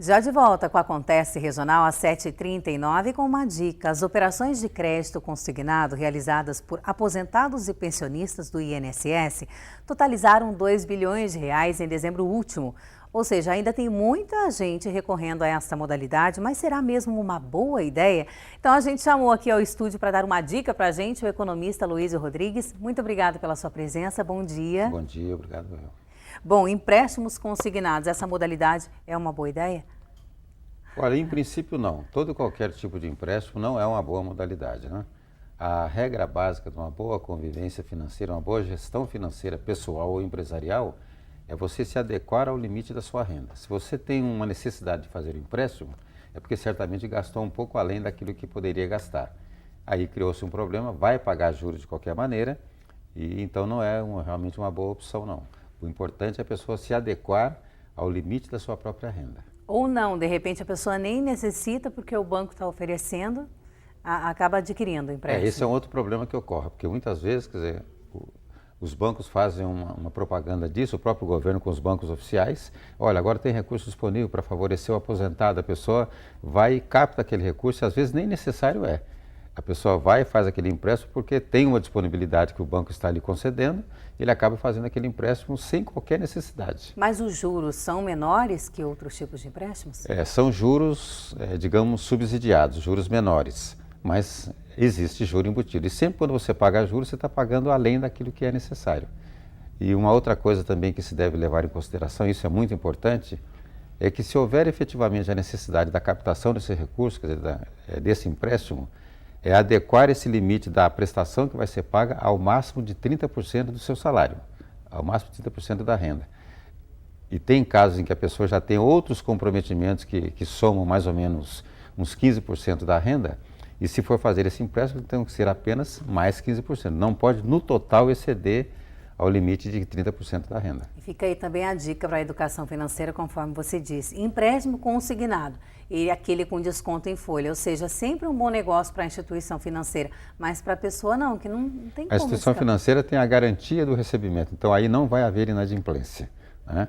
Já de volta com a Acontece Regional às 7h39 com uma dica. As operações de crédito consignado realizadas por aposentados e pensionistas do INSS totalizaram 2 bilhões de reais em dezembro último. Ou seja, ainda tem muita gente recorrendo a essa modalidade, mas será mesmo uma boa ideia? Então a gente chamou aqui ao estúdio para dar uma dica para a gente o economista Luísio Rodrigues. Muito obrigada pela sua presença, bom dia. Bom dia, obrigado. Bom, empréstimos consignados, essa modalidade é uma boa ideia? Olha, em princípio não. Todo e qualquer tipo de empréstimo não é uma boa modalidade, né? A regra básica de uma boa convivência financeira, uma boa gestão financeira pessoal ou empresarial é você se adequar ao limite da sua renda. Se você tem uma necessidade de fazer um empréstimo, é porque certamente gastou um pouco além daquilo que poderia gastar. Aí criou-se um problema, vai pagar juros de qualquer maneira e então não é realmente uma boa opção não. O importante é a pessoa se adequar ao limite da sua própria renda. Ou não, de repente a pessoa nem necessita porque o banco está oferecendo, acaba adquirindo o empréstimo. Esse é um outro problema que ocorre, porque muitas vezes, quer dizer, os bancos fazem uma propaganda disso, o próprio governo com os bancos oficiais. Olha, agora tem recurso disponível para favorecer o aposentado, a pessoa vai e capta aquele recurso, e às vezes nem necessário é. A pessoa vai e faz aquele empréstimo porque tem uma disponibilidade que o banco está lhe concedendo, ele acaba fazendo aquele empréstimo sem qualquer necessidade. Mas os juros são menores que outros tipos de empréstimos? São juros, digamos, subsidiados, juros menores, mas existe juro embutido. E sempre quando você paga juros, você está pagando além daquilo que é necessário. E uma outra coisa também que se deve levar em consideração, isso é muito importante, é que se houver efetivamente a necessidade da captação desse recurso, quer dizer, desse empréstimo, é adequar esse limite da prestação que vai ser paga ao máximo de 30% do seu salário, ao máximo de 30% da renda. E tem casos em que a pessoa já tem outros comprometimentos que somam mais ou menos uns 15% da renda, e se for fazer esse empréstimo, tem que ser apenas mais 15%. Não pode, no total, exceder ao limite de 30% da renda. E fica aí também a dica para a educação financeira, conforme você disse. Empréstimo consignado e aquele com desconto em folha, ou seja, sempre um bom negócio para a instituição financeira, mas para a pessoa não, que não tem como. A instituição financeira tem a garantia do recebimento, então aí não vai haver inadimplência, né?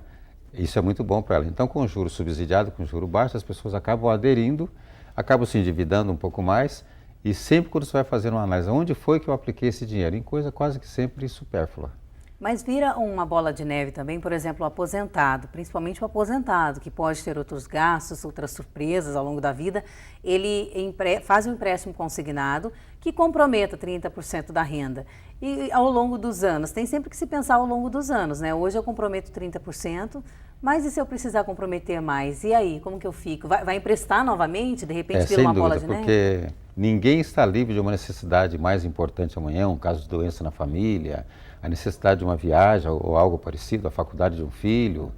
Isso é muito bom para ela. Então, com juros subsidiados, com juros baixos, as pessoas acabam aderindo, acabam se endividando um pouco mais, e sempre quando você vai fazer uma análise, onde foi que eu apliquei esse dinheiro? Em coisa quase que sempre supérflua. Mas vira uma bola de neve também, por exemplo, o aposentado, principalmente o aposentado, que pode ter outros gastos, outras surpresas ao longo da vida, ele faz um empréstimo consignado que comprometa 30% da renda. E ao longo dos anos, tem sempre que se pensar ao longo dos anos, né? Hoje eu comprometo 30%, mas e se eu precisar comprometer mais? E aí, como que eu fico? Vai emprestar novamente? De repente vira uma bola de neve? Porque ninguém está livre de uma necessidade mais importante amanhã, um caso de doença na família, a necessidade de uma viagem ou algo parecido, a faculdade de um filho.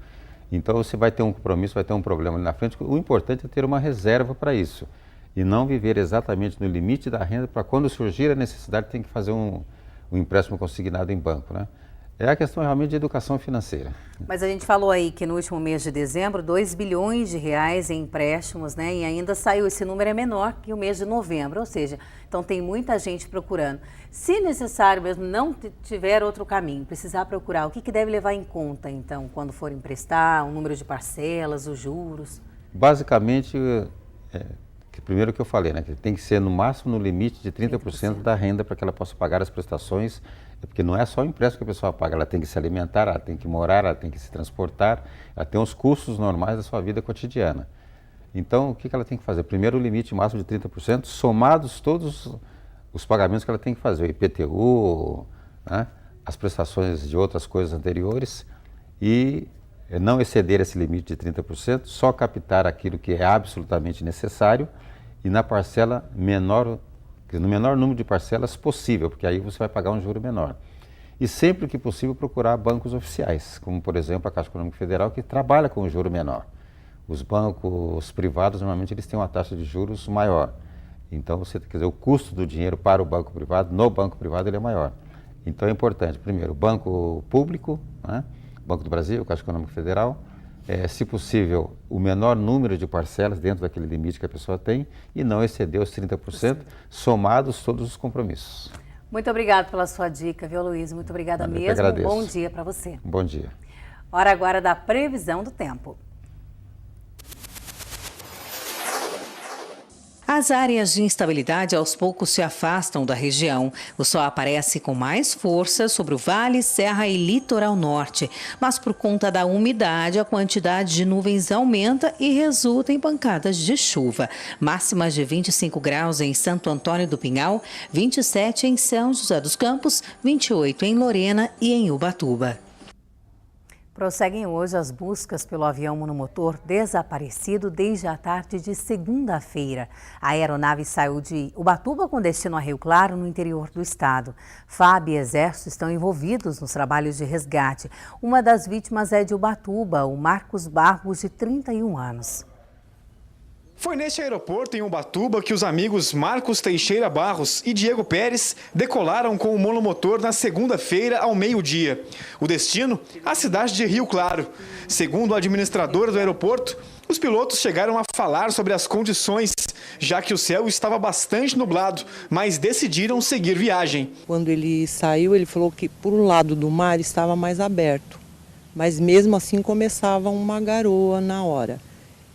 Então você vai ter um compromisso, vai ter um problema ali na frente. O importante é ter uma reserva para isso e não viver exatamente no limite da renda para quando surgir a necessidade tem que fazer um empréstimo consignado em banco, né? É a questão realmente de educação financeira. Mas a gente falou aí que no último mês de dezembro, 2 bilhões de reais em empréstimos, né? E ainda saiu, esse número é menor que o mês de novembro, ou seja, então tem muita gente procurando. Se necessário mesmo, não tiver outro caminho, precisar procurar, o que deve levar em conta, então, quando for emprestar, o número de parcelas, os juros? Basicamente, primeiro que eu falei, né? Que tem que ser no máximo no limite de 30% da renda para que ela possa pagar as prestações. Porque não é só o empréstimo que a pessoa paga, ela tem que se alimentar, ela tem que morar, ela tem que se transportar, ela tem os custos normais da sua vida cotidiana. Então, o que ela tem que fazer? Primeiro, o limite máximo de 30%, somados todos os pagamentos que ela tem que fazer, o IPTU, né, as prestações de outras coisas anteriores, e não exceder esse limite de 30%, só captar aquilo que é absolutamente necessário e na parcela menor, no menor número de parcelas possível, porque aí você vai pagar um juro menor. E sempre que possível procurar bancos oficiais, como por exemplo a Caixa Econômica Federal, que trabalha com um juro menor. Os bancos privados normalmente eles têm uma taxa de juros maior. Então você, quer dizer, o custo do dinheiro para o banco privado, no banco privado ele é maior. Então é importante, primeiro, o banco público, né? Banco do Brasil, Caixa Econômica Federal, se possível, o menor número de parcelas dentro daquele limite que a pessoa tem e não exceder os 30%, somados todos os compromissos. Muito obrigada pela sua dica, viu, Luiz? Muito obrigada mesmo. Eu que agradeço. Bom dia para você. Bom dia. Hora agora da previsão do tempo. As áreas de instabilidade aos poucos se afastam da região. O sol aparece com mais força sobre o Vale, Serra e Litoral Norte. Mas por conta da umidade, a quantidade de nuvens aumenta e resulta em pancadas de chuva. Máximas de 25 graus em Santo Antônio do Pinhal, 27 em São José dos Campos, 28 em Lorena e em Ubatuba. Prosseguem hoje as buscas pelo avião monomotor desaparecido desde a tarde de segunda-feira. A aeronave saiu de Ubatuba com destino a Rio Claro, no interior do estado. FAB e Exército estão envolvidos nos trabalhos de resgate. Uma das vítimas é de Ubatuba, o Marcos Barros, de 31 anos. Foi neste aeroporto em Ubatuba que os amigos Marcos Teixeira Barros e Diego Pérez decolaram com o monomotor na segunda-feira ao meio-dia. O destino, a cidade de Rio Claro. Segundo a administradora do aeroporto, os pilotos chegaram a falar sobre as condições, já que o céu estava bastante nublado, mas decidiram seguir viagem. Quando ele saiu, ele falou que por um lado do mar estava mais aberto, mas mesmo assim começava uma garoa na hora.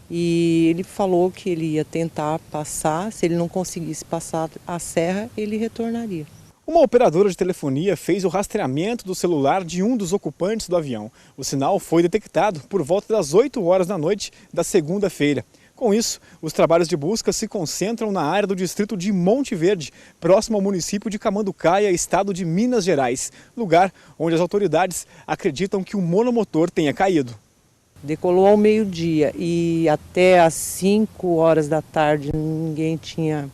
E ele falou que ele ia tentar passar, se ele não conseguisse passar a serra, ele retornaria. Uma operadora de telefonia fez o rastreamento do celular de um dos ocupantes do avião. O sinal foi detectado por volta das 8 horas da noite da segunda-feira. Com isso, os trabalhos de busca se concentram na área do distrito de Monte Verde, próximo ao município de Camanducaia, estado de Minas Gerais, lugar onde as autoridades acreditam que o monomotor tenha caído. Decolou ao meio-dia e até às 5 horas da tarde ninguém tinha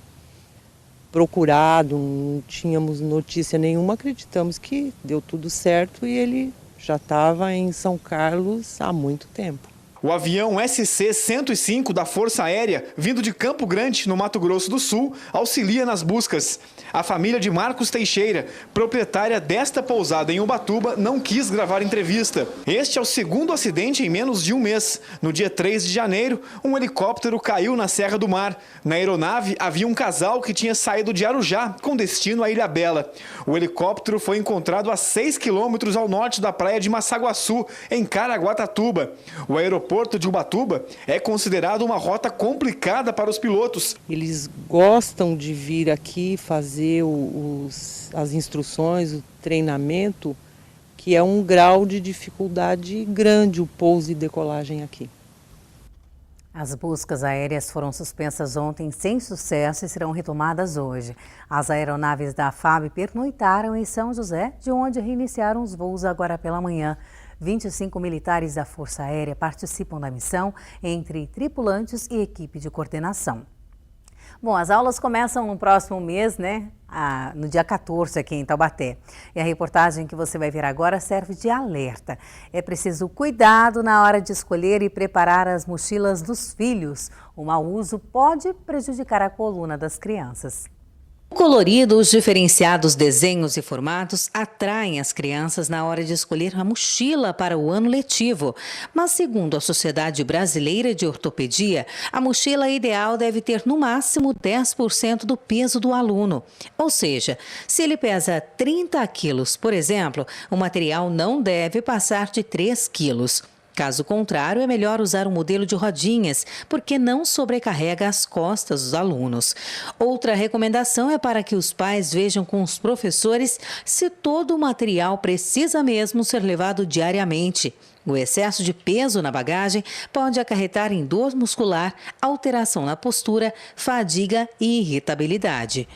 procurado, não tínhamos notícia nenhuma, acreditamos que deu tudo certo e ele já estava em São Carlos há muito tempo. O avião SC-105 da Força Aérea, vindo de Campo Grande, no Mato Grosso do Sul, auxilia nas buscas. A família de Marcos Teixeira, proprietária desta pousada em Ubatuba, não quis gravar entrevista. Este é o segundo acidente em menos de um mês. No dia 3 de janeiro, um helicóptero caiu na Serra do Mar. Na aeronave havia um casal que tinha saído de Arujá, com destino à Ilhabela. O helicóptero foi encontrado a 6 quilômetros ao norte da praia de Massaguaçu, em Caraguatatuba. O aeroporto de Ubatuba é considerado uma rota complicada para os pilotos. Eles gostam de vir aqui fazer as instruções, o treinamento, que é um grau de dificuldade grande o pouso e decolagem aqui. As buscas aéreas foram suspensas ontem sem sucesso e serão retomadas hoje. As aeronaves da FAB pernoitaram em São José, de onde reiniciaram os voos agora pela manhã. 25 militares da Força Aérea participam da missão, entre tripulantes e equipe de coordenação. Bom, as aulas começam no próximo mês, né? No dia 14 aqui em Taubaté. E a reportagem que você vai ver agora serve de alerta. É preciso cuidado na hora de escolher e preparar as mochilas dos filhos. O mau uso pode prejudicar a coluna das crianças. O colorido, os diferenciados desenhos e formatos atraem as crianças na hora de escolher a mochila para o ano letivo. Mas, segundo a Sociedade Brasileira de Ortopedia, a mochila ideal deve ter no máximo 10% do peso do aluno. Ou seja, se ele pesa 30 quilos, por exemplo, o material não deve passar de 3 quilos. Caso contrário, é melhor usar um modelo de rodinhas, porque não sobrecarrega as costas dos alunos. Outra recomendação é para que os pais vejam com os professores se todo o material precisa mesmo ser levado diariamente. O excesso de peso na bagagem pode acarretar em dor muscular, alteração na postura, fadiga e irritabilidade.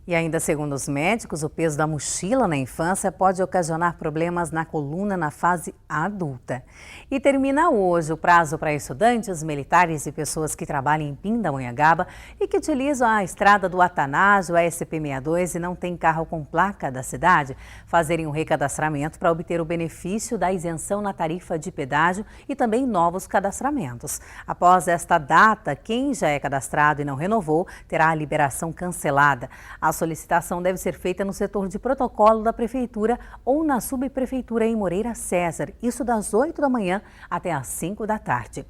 E ainda segundo os médicos, o peso da mochila na infância pode ocasionar problemas na coluna na fase adulta. E termina hoje o prazo para estudantes, militares e pessoas que trabalham em Pindamonhangaba e que utilizam a estrada do Atanásio, a SP62 e não têm carro com placa da cidade, fazerem um recadastramento para obter o benefício da isenção na tarifa de pedágio e também novos cadastramentos. Após esta data, quem já é cadastrado e não renovou terá a liberação cancelada. A solicitação deve ser feita no setor de protocolo da Prefeitura ou na Subprefeitura em Moreira César, isso das 8 da manhã até às 5 da tarde.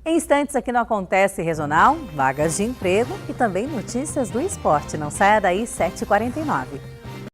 Em instantes aqui no Acontece Regional, vagas de emprego e também notícias do esporte. Não saia daí, 7h49.